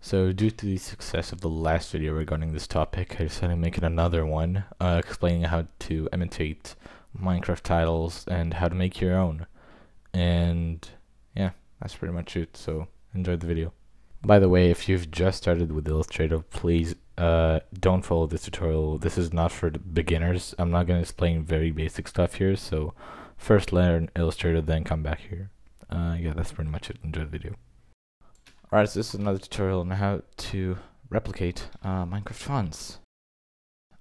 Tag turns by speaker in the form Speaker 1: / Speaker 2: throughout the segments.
Speaker 1: So due to the success of the last video regarding this topic, I decided to make it another one, explaining how to imitate Minecraft titles and how to make your own. And yeah, that's pretty much it, so enjoy the video. By the way, if you've just started with Illustrator, please don't follow this tutorial. This is not for the beginners. I'm not going to explain very basic stuff here, so first learn Illustrator, then come back here. Yeah, that's pretty much it. Enjoy the video. Alright, so this is another tutorial on how to replicate Minecraft fonts.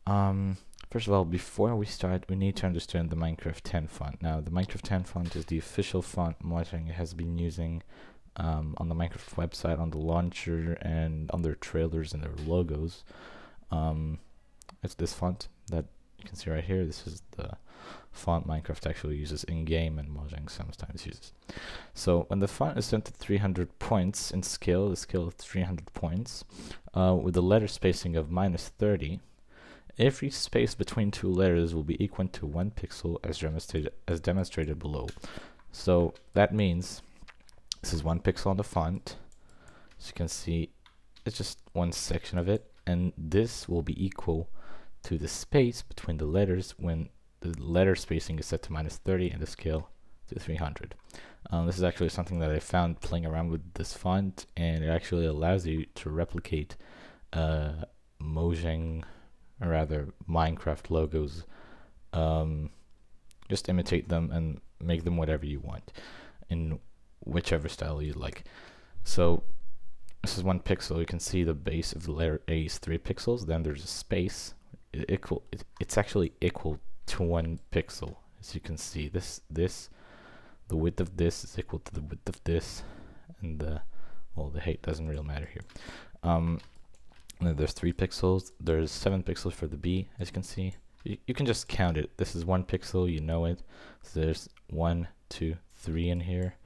Speaker 1: First of all, before we start, we need to understand the Minecraft 10 font. Now, the Minecraft 10 font is the official font Mojang has been using on the Minecraft website, on the launcher, and on their trailers and their logos. It's this font that you can see right here. This is the font Minecraft actually uses in-game and Mojang sometimes uses. So when the font is set to 300 points in scale, the scale of 300 points, with the letter spacing of -30, every space between two letters will be equal to 1 pixel as demonstrated below. So that means this is 1 pixel on the font. As you can see, it's just one section of it, and this will be equal to the space between the letters when the letter spacing is set to -30 and the scale to 300. This is actually something that I found playing around with this font, and it actually allows you to replicate Mojang, or rather Minecraft logos. Just imitate them and make them whatever you want in whichever style you like. So this is 1 pixel. You can see the base of the letter A is 3 pixels. Then there's a space. It's actually equal to 1 pixel. As you can see, the width of this is equal to the width of this, and the height doesn't really matter here. And then there's 3 pixels. There's 7 pixels for the B. As you can see, you can just count it. This is 1 pixel, you know it. So there's 1, 2, 3 in here,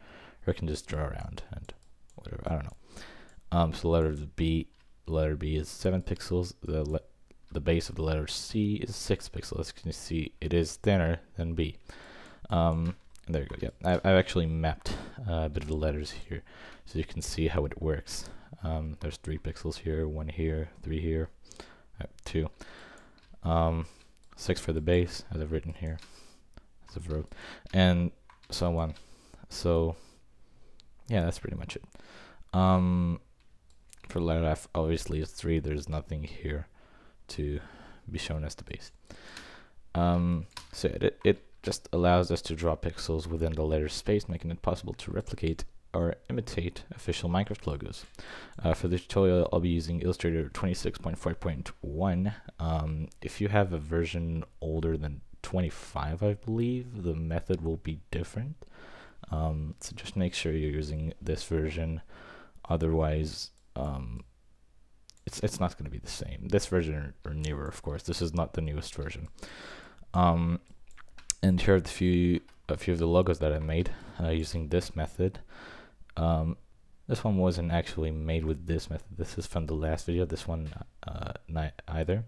Speaker 1: or I can just draw around and whatever. I don't know. So letter B is 7 pixels. The base of the letter C is 6 pixels. As you can see, it is thinner than B. There you go. Yeah, I've actually mapped a bit of the letters here, so you can see how it works. There's 3 pixels here, 1 here, 3 here, 2. 6 for the base, as I've written here, as I've wrote, and so on. So yeah, that's pretty much it. For letter F, obviously it's 3. There's nothing here to be shown as the base. So it just allows us to draw pixels within the letter space, making it possible to replicate or imitate official Minecraft logos. For this tutorial, I'll be using Illustrator 26.4.1. If you have a version older than 25, I believe, the method will be different. So just make sure you're using this version. Otherwise, it's not going to be the same. This version or newer, of course. This is not the newest version. And here are a few of the logos that I made using this method. This one wasn't actually made with this method. This is from the last video. This one not either.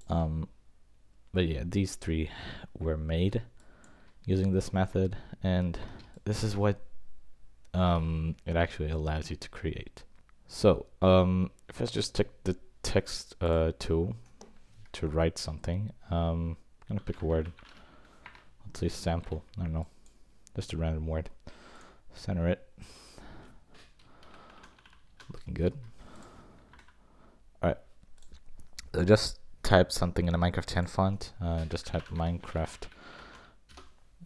Speaker 1: But yeah, these 3 were made using this method, and this is what it actually allows you to create. So if I just take the text tool to write something, I'm gonna pick a word. Let's say sample. I don't know, just a random word. Center it. Looking good. Alright. So just type something in a Minecraft 10 font. Just type Minecraft,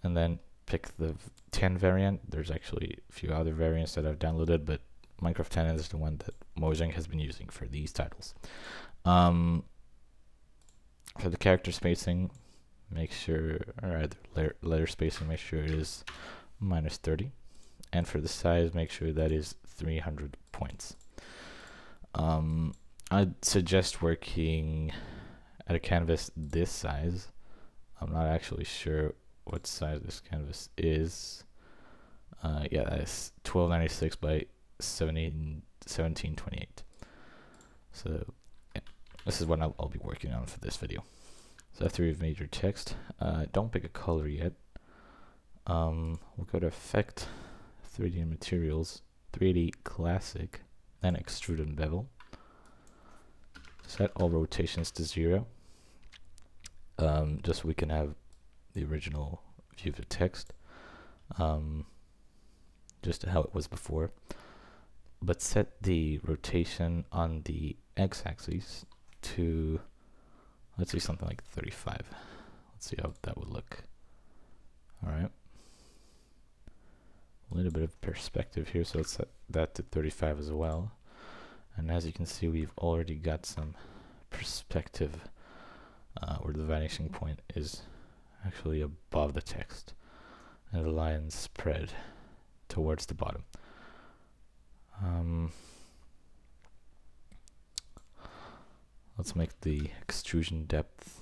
Speaker 1: and then pick the 10 variant. There's actually a few other variants that I've downloaded, but Minecraft 10 is the one that Mojang has been using for these titles. For the character spacing, make sure, or letter spacing, make sure it is -30. And for the size, make sure that is 300 points. I'd suggest working at a canvas this size. I'm not actually sure what size this canvas is. Yeah, that is 1296 by 1728. So yeah, this is what I'll be working on for this video. So after you've made your text, don't pick a color yet. We'll go to Effect, 3D Materials, 3D Classic, then extrude and bevel. Set all rotations to 0, just so we can have the original view of the text, just how it was before. But set the rotation on the x-axis to, let's see, something like 35. Let's see how that would look. Alright. A little bit of perspective here, so let's set that to 35 as well. And as you can see, we've already got some perspective where the vanishing point is actually above the text and the lines spread towards the bottom. Let's make the extrusion depth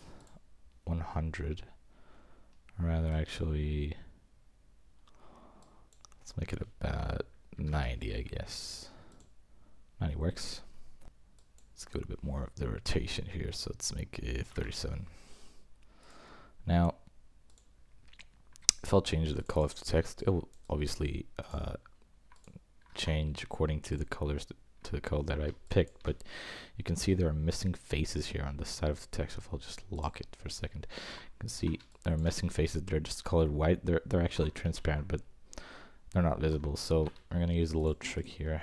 Speaker 1: 100, or rather actually let's make it about 90, I guess. 90 works. Let's give it a bit more of the rotation here, so let's make it 37. Now, if I'll change the color of the text, it will obviously change according to the colors, to the color that I picked, but you can see there are missing faces here on the side of the text. If I'll just lock it for a second, you can see there are missing faces. They're just colored white. They're actually transparent, but they're not visible. So we're gonna use a little trick here.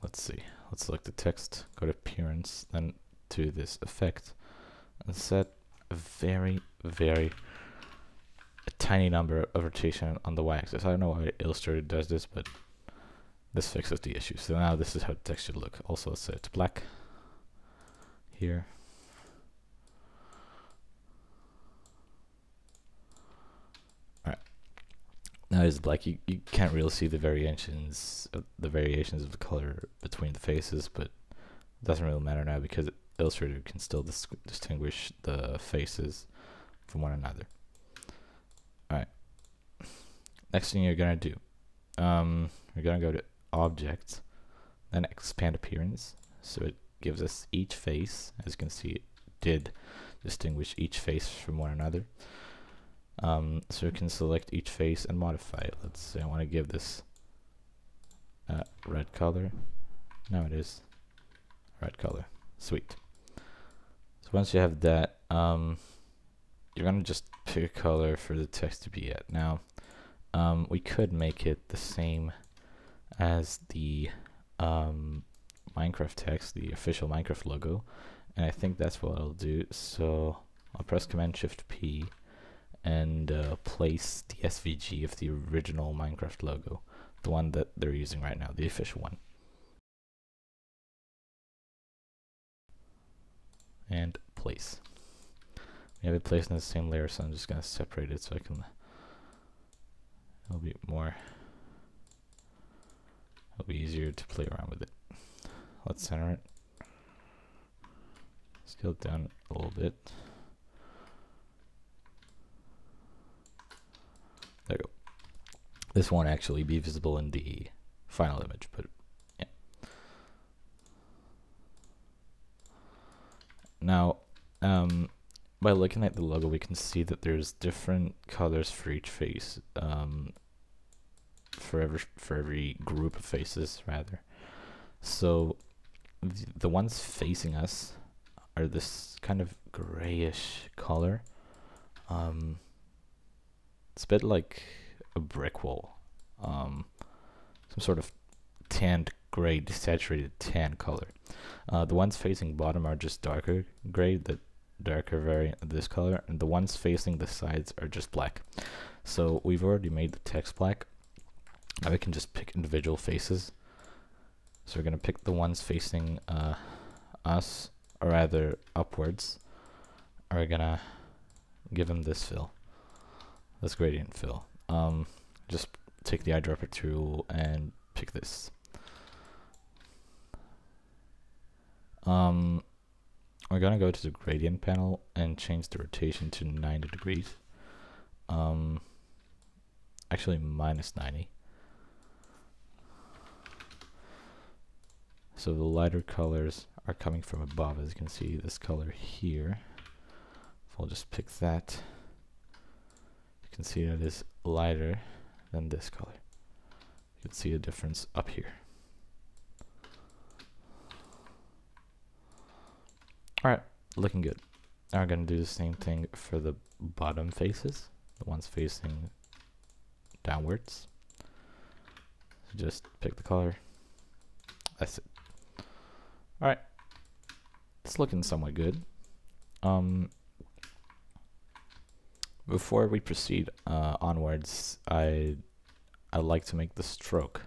Speaker 1: Let's see. Let's select the text, go to appearance, then to this effect, and set a very tiny number of rotation on the y-axis. I don't know why Illustrator does this, but this fixes the issue. So now this is how the text should look. Also set it to black here. Alright. Now it's black. You can't really see the variations of the color between the faces, but it doesn't really matter now because Illustrator can still distinguish the faces from one another. Alright. Next thing you're gonna do, we're gonna go to Object, then Expand Appearance, so it gives us each face. As you can see, it did distinguish each face from one another. So we can select each face and modify it. Let's say I want to give this red color. Now it is red color. Sweet. So once you have that, you're gonna just pick a color for the text to be at. Now, we could make it the same as the Minecraft text, the official Minecraft logo, and I think that's what I'll do. So I'll press Command-Shift-P and place the SVG of the original Minecraft logo, the one that they're using right now, the official one. And place. We have it placed in the same layer, so I'm just going to separate it so I can, it'll be easier to play around with it. Let's center it. Scale it down a little bit. There you go. This won't actually be visible in the final image, but yeah. Now, by looking at the logo, we can see that there's different colors for each face, for every group of faces, rather. So the ones facing us are this kind of grayish color. It's a bit like a brick wall, some sort of tanned gray, desaturated tan color. The ones facing bottom are just darker gray, the darker variant of this color, and the ones facing the sides are just black. So we've already made the text black. Now we can just pick individual faces. So we're gonna pick the ones facing us, or rather upwards. We're gonna give them this fill, this gradient fill. Just take the eyedropper tool and pick this. We're gonna go to the gradient panel and change the rotation to 90 degrees. Actually minus 90. So the lighter colors are coming from above. As you can see, this color here, if I'll just pick that, you can see that it is lighter than this color. You can see a difference up here. Alright, looking good. Now we're going to do the same thing for the bottom faces, the ones facing downwards. So just pick the color. That's it. Alright, it's looking somewhat good. Before we proceed onwards, I'd like to make the stroke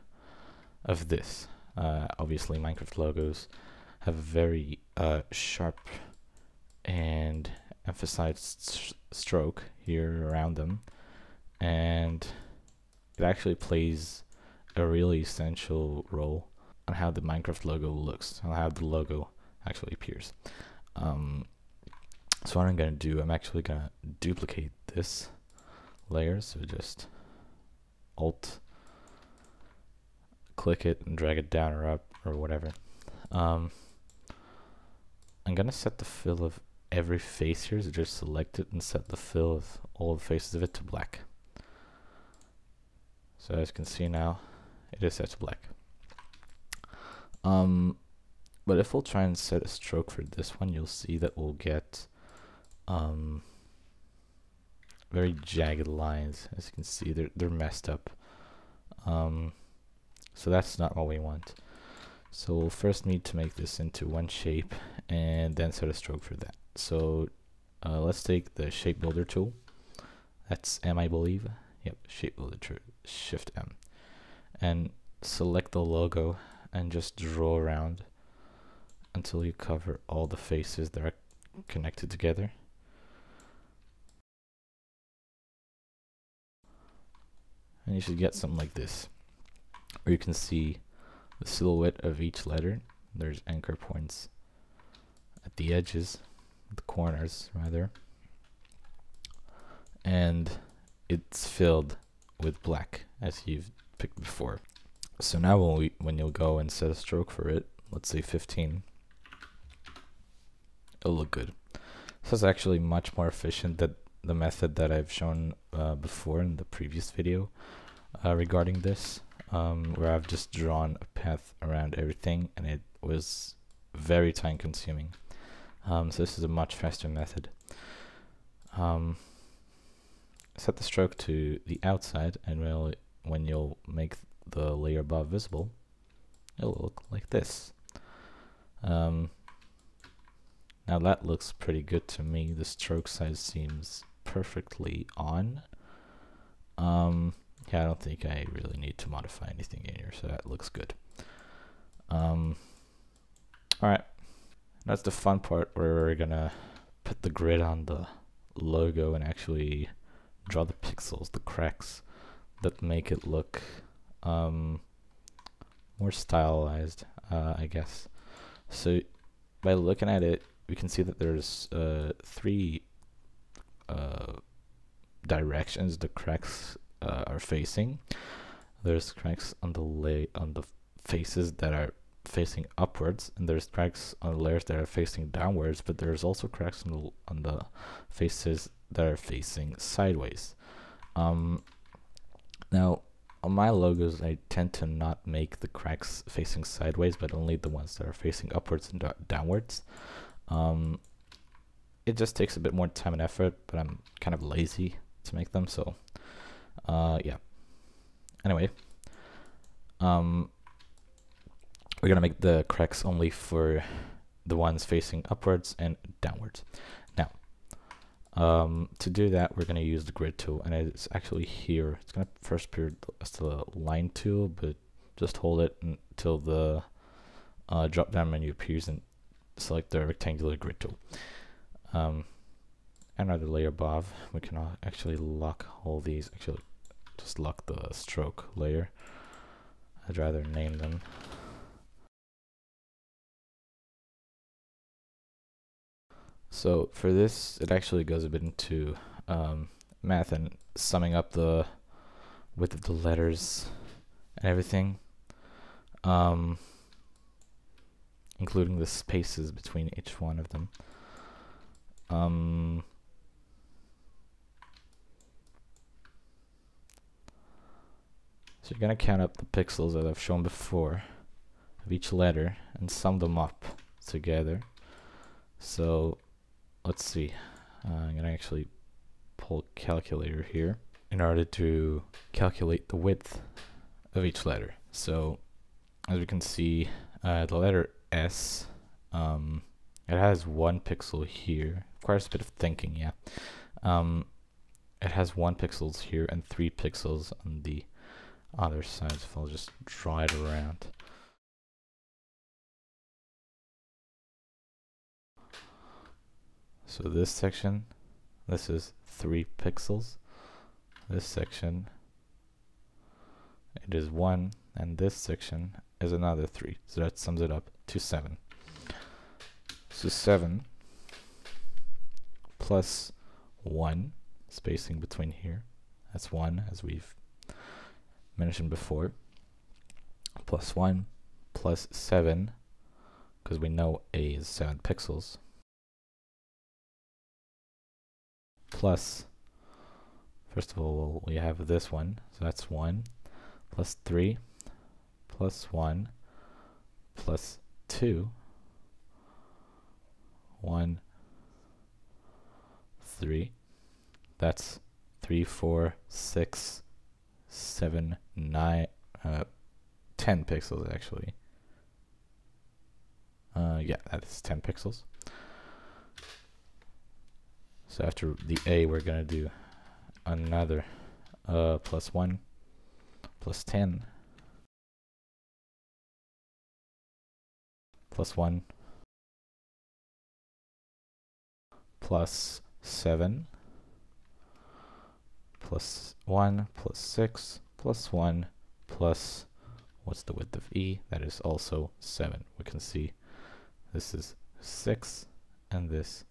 Speaker 1: of this. Obviously, Minecraft logos have a very sharp and emphasized stroke here around them, and it actually plays a really essential role on how the Minecraft logo looks, on how the logo actually appears. So what I'm going to do, I'm actually going to duplicate this layer, so just Alt click it and drag it down or up or whatever. I'm going to set the fill of every face here, so just select it and set the fill of all the faces of it to black. So as you can see now, it is set to black. But if we'll try and set a stroke for this one, you'll see that we'll get very jagged lines. As you can see, they're messed up. So that's not what we want. So we'll first need to make this into one shape and then set a stroke for that. So let's take the shape builder tool. That's M, I believe. Yep, shape builder tool, Shift M, and select the logo and just draw around until you cover all the faces that are connected together. And you should get something like this, where you can see the silhouette of each letter. There's anchor points at the edges, the corners rather, and it's filled with black as you've picked before. So now when you'll go and set a stroke for it, let's say 15, it'll look good. This is actually much more efficient than the method that I've shown before in the previous video regarding this, where I've just drawn a path around everything and it was very time consuming. So this is a much faster method. Set the stroke to the outside, and when you'll make the layer above visible, it'll look like this. Now that looks pretty good to me. The stroke size seems perfectly on. Yeah, I don't think I really need to modify anything in here, so that looks good. Alright, that's the fun part where we're gonna put the grid on the logo and actually draw the pixels, the cracks that make it look more stylized, I guess. So by looking at it, we can see that there's three directions the cracks are facing. There's cracks on the faces that are facing upwards, and there's cracks on the layers that are facing downwards, but there's also cracks on the faces that are facing sideways. Now on my logos, I tend to not make the cracks facing sideways, but only the ones that are facing upwards and downwards. It just takes a bit more time and effort, but I'm kind of lazy to make them, so yeah. Anyway, we're gonna make the cracks only for the ones facing upwards and downwards. Now, to do that, we're gonna use the grid tool, and it's actually here. It's gonna first appear as the line tool, but just hold it until the drop down menu appears and select the rectangular grid tool. Another layer above, we can actually lock all these. Actually, just lock the stroke layer. I'd rather name them. So for this, it actually goes a bit into math and summing up the width of the letters and everything, including the spaces between each one of them. So you're gonna count up the pixels that I've shown before of each letter and sum them up together. So let's see. I'm gonna actually pull a calculator here in order to calculate the width of each letter. So as we can see, the letter S, it has 1 pixel here. Requires a bit of thinking, yeah. It has 1 pixels here and 3 pixels on the other side. So I'll just draw it around. So this section, this is 3 pixels. This section, it is 1, and this section is another 3. So that sums it up to 7. So 7 plus 1, spacing between here, that's 1, as we've mentioned before, plus 1 plus 7, because we know A is 7 pixels, plus, first of all, we have this one, so that's 1, plus 3, plus 1, plus 2, 1, 3, that's 3, 4, 6, 7, 9, 10 pixels actually. Yeah, that is 10 pixels. So after the A, we're gonna do another plus 1, plus 10, plus 1, plus 7, plus 1, plus 6, plus 1, plus, what's the width of E? That is also 7. We can see this is 6, and this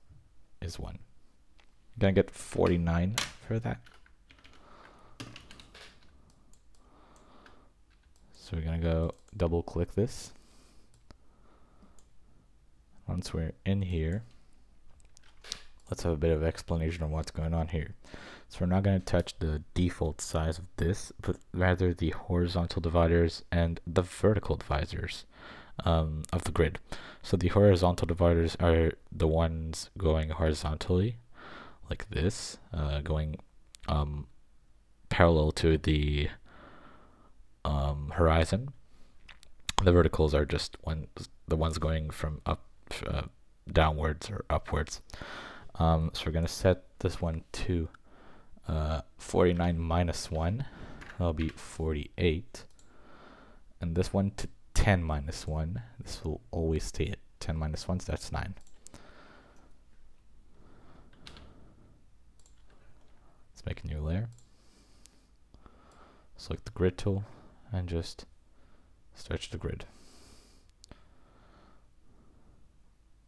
Speaker 1: is 1. I'm gonna get 49 for that. So we're gonna go double click this. Once we're in here, let's have a bit of explanation on what's going on here. So we're not going to touch the default size of this, but rather the horizontal dividers and the vertical dividers of the grid. So the horizontal dividers are the ones going horizontally, like this, going parallel to the horizon. The verticals are just the ones going from up downwards or upwards. So we're going to set this one to 49 minus 1, that'll be 48, and this one to 10 minus 1, this will always stay at 10 minus 1, so that's 9. Let's make a new layer, select the grid tool, and just stretch the grid,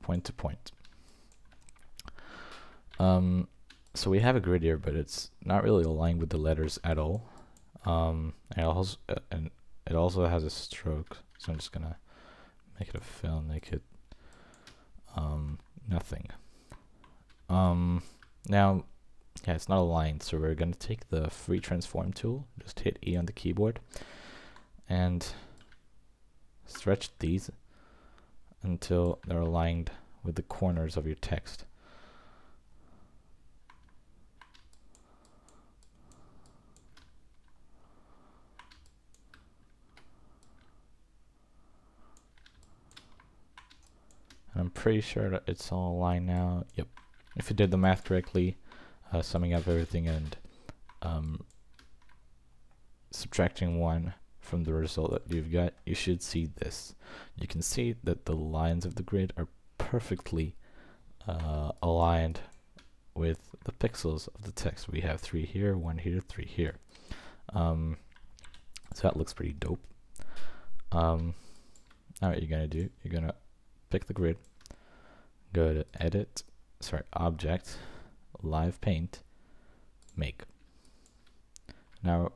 Speaker 1: point to point. So we have a grid here, but it's not really aligned with the letters at all. And it also has a stroke, so I'm just gonna make it a fill, make it nothing. Now, yeah, it's not aligned, so we're gonna take the free transform tool, just hit E on the keyboard, and stretch these until they're aligned with the corners of your text. And I'm pretty sure that it's all aligned now. Yep. If you did the math correctly, summing up everything and subtracting 1 from the result that you've got, you should see this. You can see that the lines of the grid are perfectly aligned with the pixels of the text. We have 3 here, 1 here, 3 here. So that looks pretty dope. Now what you're gonna do, you're gonna pick the grid, go to edit, object, live paint, make. Now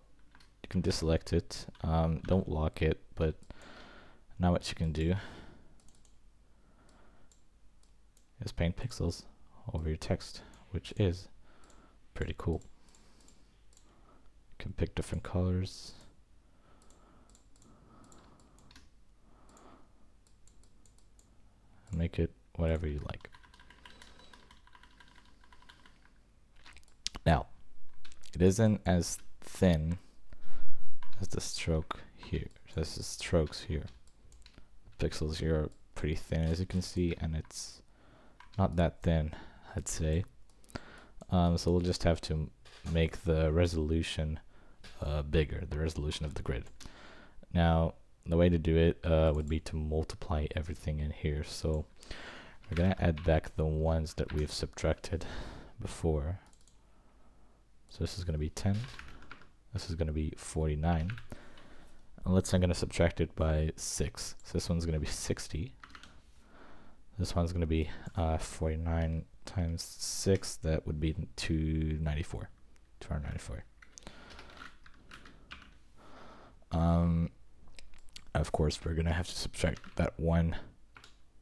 Speaker 1: you can deselect it, don't lock it, but now what you can do is paint pixels over your text, which is pretty cool. You can pick different colors, make it whatever you like. Now, it isn't as thin as the stroke here. As the strokes here. The pixels here are pretty thin, as you can see, and it's not that thin, I'd say. So we'll just have to make the resolution bigger, the resolution of the grid. Now, the way to do it would be to multiply everything in here. So we're gonna add back the ones that we've subtracted before. So this is gonna be 10. This is gonna be 49. And let's say I'm gonna subtract it by 6. So this one's gonna be 60. This one's gonna be 49 times 6. That would be 294. 294. Of course, we're gonna have to subtract that one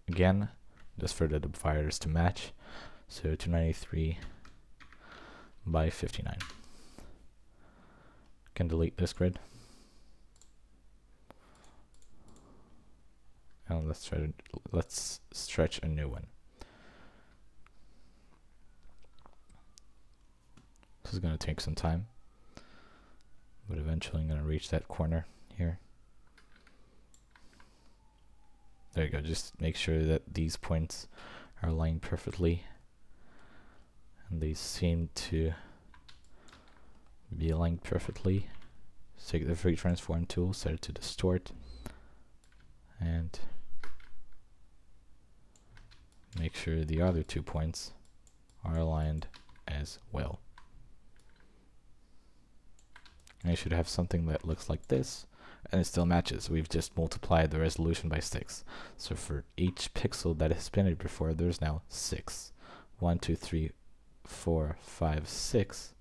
Speaker 1: again, just for the dividers to match. So 293 by 59. Can delete this grid. And let's stretch a new one. This is gonna take some time, but eventually I'm gonna reach that corner here. There you go. Just make sure that these points are aligned perfectly, and they seem to be aligned perfectly. So take the free transform tool, set it to distort, and make sure the other 2 points are aligned as well. And you should have something that looks like this, and it still matches. We've just multiplied the resolution by 6. So for each pixel that has been it before, there's now 6. 1, 2, 3, 4, 5, 6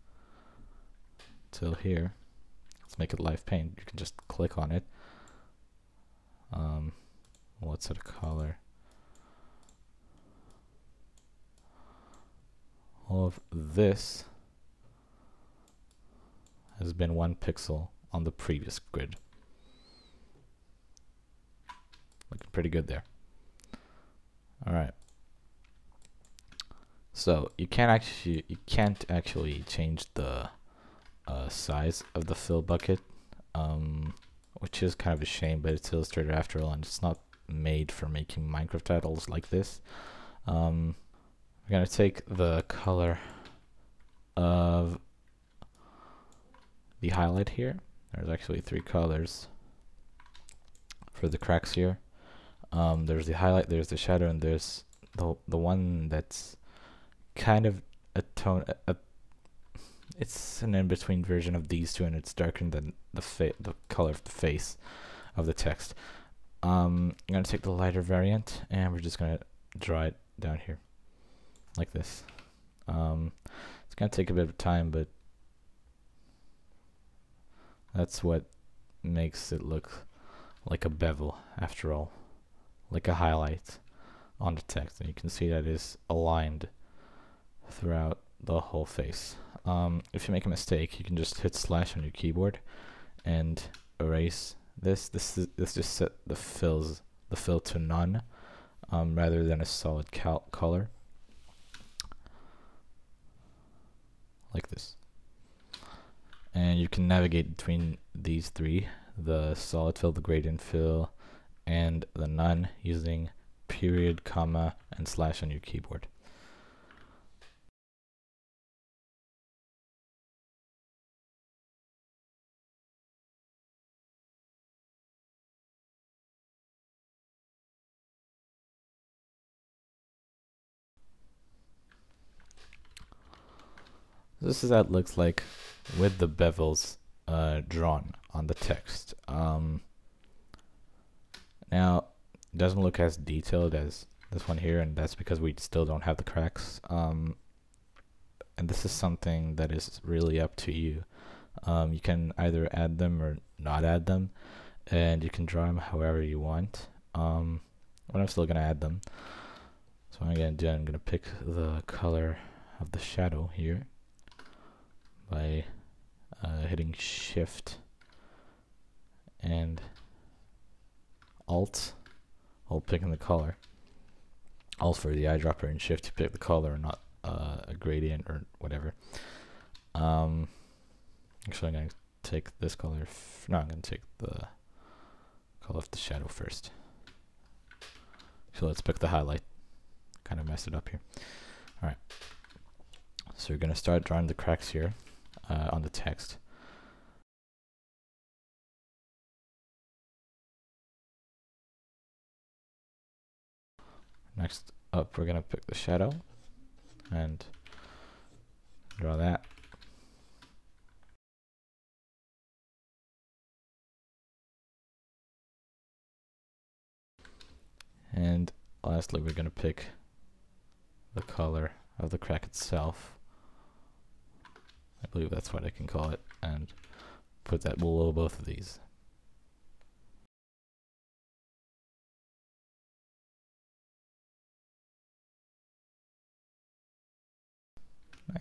Speaker 1: till here. Let's make it live paint. You can just click on it. Let's set a color. All of this has been 1 pixel on the previous grid. Looking pretty good there. Alright. So you can't actually change the size of the fill bucket, which is kind of a shame, but it's Illustrator after all, and it's not made for making Minecraft titles like this. We're gonna take the color of the highlight here. There's actually 3 colors for the cracks here. There's the highlight, there's the shadow, and there's the one that's kind of a tone. It's an in-between version of these two, and it's darker than the color of the face of the text. I'm gonna take the lighter variant, and we're just gonna draw it down here, like this. It's gonna take a bit of time, but that's what makes it look like a bevel after all, like a highlight on the text, and you can see that is aligned throughout the whole face. If you make a mistake, you can just hit slash on your keyboard and erase this. This just set the fill to none, rather than a solid color, like this. And you can navigate between these 3, the solid fill, the gradient fill, and the none, using period, comma, and slash on your keyboard. This is how it looks like with the bevels drawn on the text. Now, it doesn't look as detailed as this one here, and that's because we still don't have the cracks. And this is something that is really up to you. You can either add them or not add them, and you can draw them however you want. But I'm still gonna add them. So what I'm gonna do, I'm gonna pick the color of the shadow here by hitting Shift and Alt while picking the color. Alt for the eyedropper and Shift to pick the color, not a gradient or whatever. Actually, I'm going to take this color. No, I'm going to take the color of the shadow first. So let's pick the highlight. Kind of messed it up here. Alright. So we're going to start drawing the cracks here on the text. Next up, we're going to pick the shadow and draw that. And lastly, we're going to pick the color of the crack itself. I believe that's what I can call it, and put that below both of these.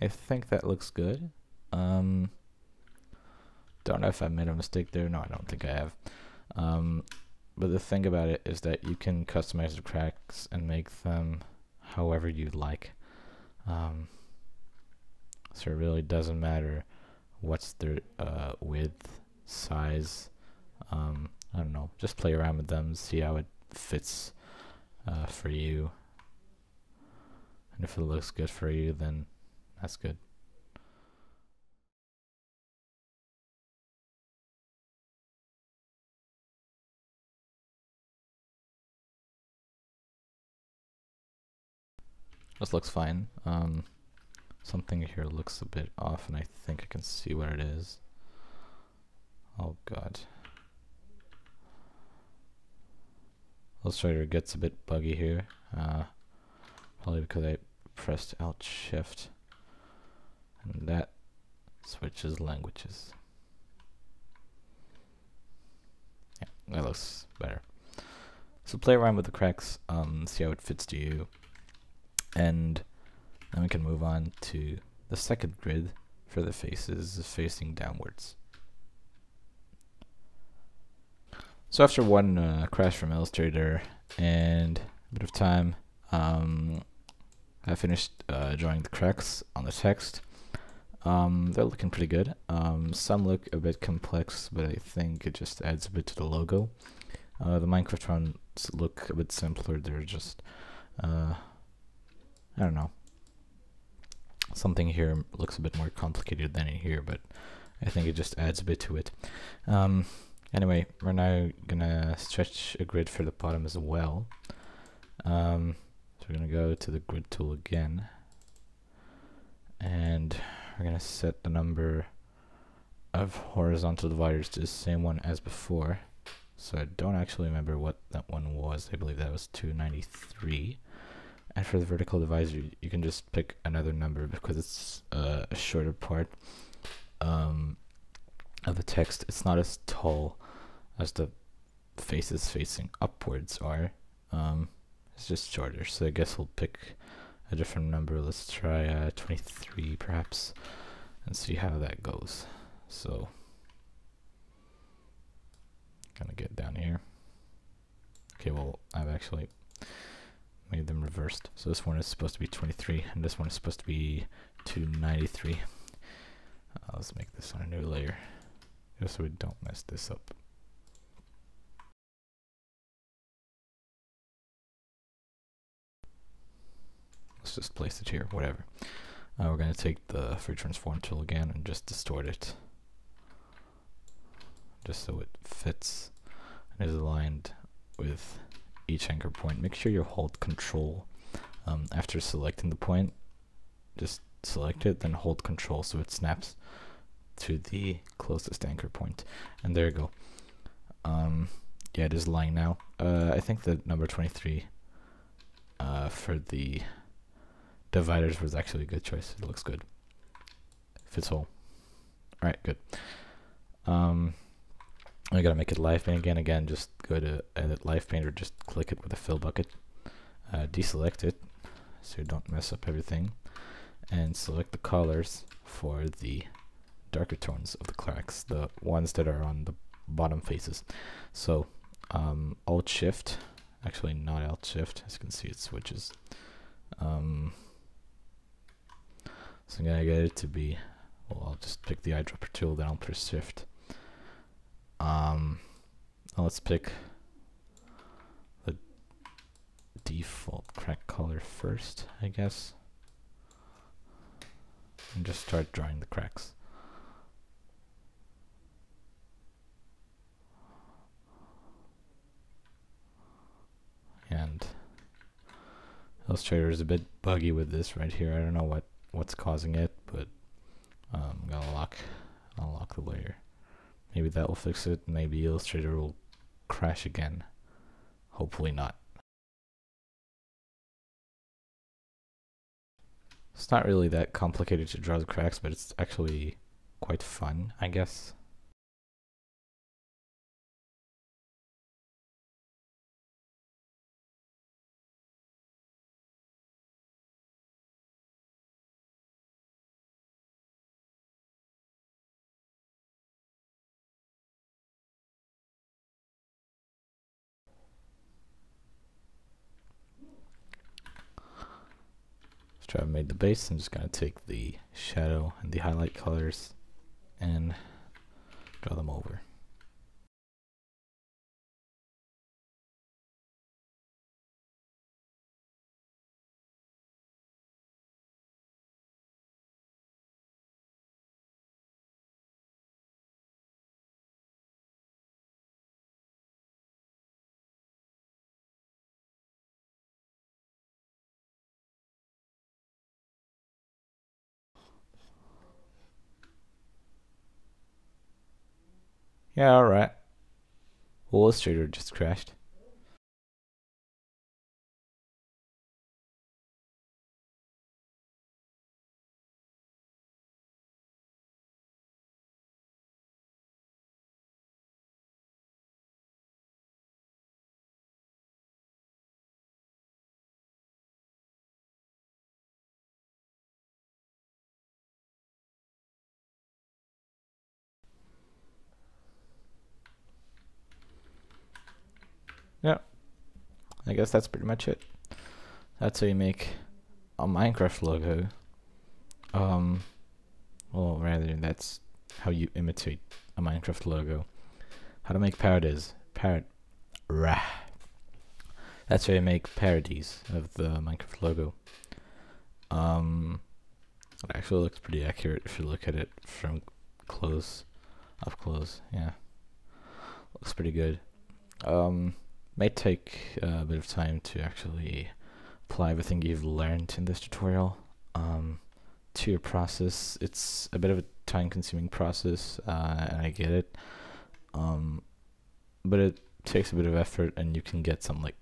Speaker 1: I think that looks good. Don't know if I made a mistake there. No, I don't think I have. But the thing about it is that you can customize the cracks and make them however you like. So it really doesn't matter what's their width, size. I don't know. Just play around with them, see how it fits for you. And if it looks good for you, then that's good. This looks fine. Something here looks a bit off, and I think I can see what it is. Oh god. Illustrator gets a bit buggy here. Probably because I pressed Alt Shift. And that switches languages. Yeah, that looks better. So play around with the cracks, see how it fits to you. And then we can move on to the second grid for the faces facing downwards. So after one crash from Illustrator and a bit of time, I finished drawing the cracks on the text. They're looking pretty good. Some look a bit complex, but I think it just adds a bit to the logo. The Minecraft ones look a bit simpler. They're just, I don't know. Something here looks a bit more complicated than in here, but I think it just adds a bit to it. Anyway, we're now gonna stretch a grid for the bottom as well. So we're gonna go to the grid tool again, and we're gonna set the number of horizontal dividers to the same one as before. So I don't actually remember what that one was. I believe that was 293. And for the vertical divisor, you can just pick another number because it's a shorter part of the text. It's not as tall as the faces facing upwards are. It's just shorter, so I guess we'll pick a different number. Let's try 23 perhaps and see how that goes. So gonna get down here. Okay, well, I've actually made them reversed. So this one is supposed to be 23 and this one is supposed to be 293. Let's make this on a new layer just so we don't mess this up. Let's just place it here, whatever. We're going to take the free transform tool again and just distort it, just so it fits and is aligned with each anchor point. Make sure you hold Control after selecting the point. Just select it, then hold Control so it snaps to the closest anchor point. And there you go. Yeah, it is aligned now. I think the number 23 for the dividers was actually a good choice. It looks good. Fits whole. Alright, good. I gotta make it live paint again. Just go to edit live paint or just click it with a fill bucket. Deselect it so you don't mess up everything. And select the colors for the darker tones of the cracks, the ones that are on the bottom faces. So Alt Shift Actually, not Alt Shift. As you can see, it switches. So I'm gonna get it to be, well, I'll just pick the eyedropper tool, then I'll press Shift. Let's pick the default crack color first, I guess, and just start drawing the cracks. And Illustrator is a bit buggy with this right here. I don't know what's causing it, but I'm gonna unlock the layer. Maybe that will fix it. Maybe Illustrator will crash again. Hopefully not. It's not really that complicated to draw the cracks, but it's actually quite fun, I guess. After I've made the base, I'm just going to take the shadow and the highlight colors and draw them over. Yeah, alright. Well, Illustrator just crashed. Yeah, I guess that's pretty much it. That's how you make a Minecraft logo. Well, rather, that's how you imitate a Minecraft logo. How to make parodies. That's how you make parodies of the Minecraft logo. It actually looks pretty accurate if you look at it from up close. Yeah, looks pretty good. May take a bit of time to actually apply everything you've learned in this tutorial to your process. It's a bit of a time-consuming process, and I get it. But it takes a bit of effort, and you can get something like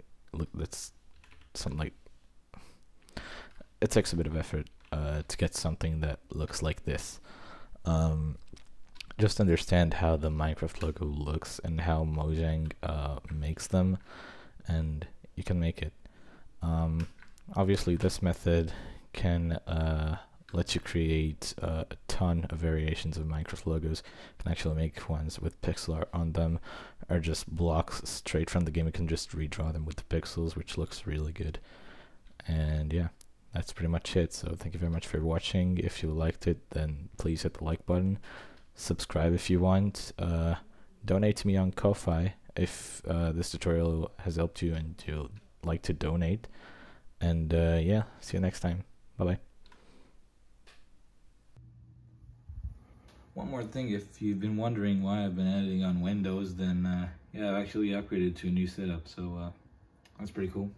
Speaker 1: it takes a bit of effort to get something that looks like this. Just understand how the Minecraft logo looks and how Mojang makes them, and you can make it. Obviously, this method can let you create a ton of variations of Minecraft logos. You can actually make ones with pixel art on them, or just blocks straight from the game. You can just redraw them with the pixels, which looks really good. And yeah, that's pretty much it. So thank you very much for watching. If you liked it, then please hit the like button. Subscribe if you want. Donate to me on Ko-Fi if this tutorial has helped you and you'd like to donate. And yeah, see you next time. Bye bye. One more thing, if you've been wondering why I've been editing on Windows, then yeah, I've actually upgraded to a new setup, so that's pretty cool.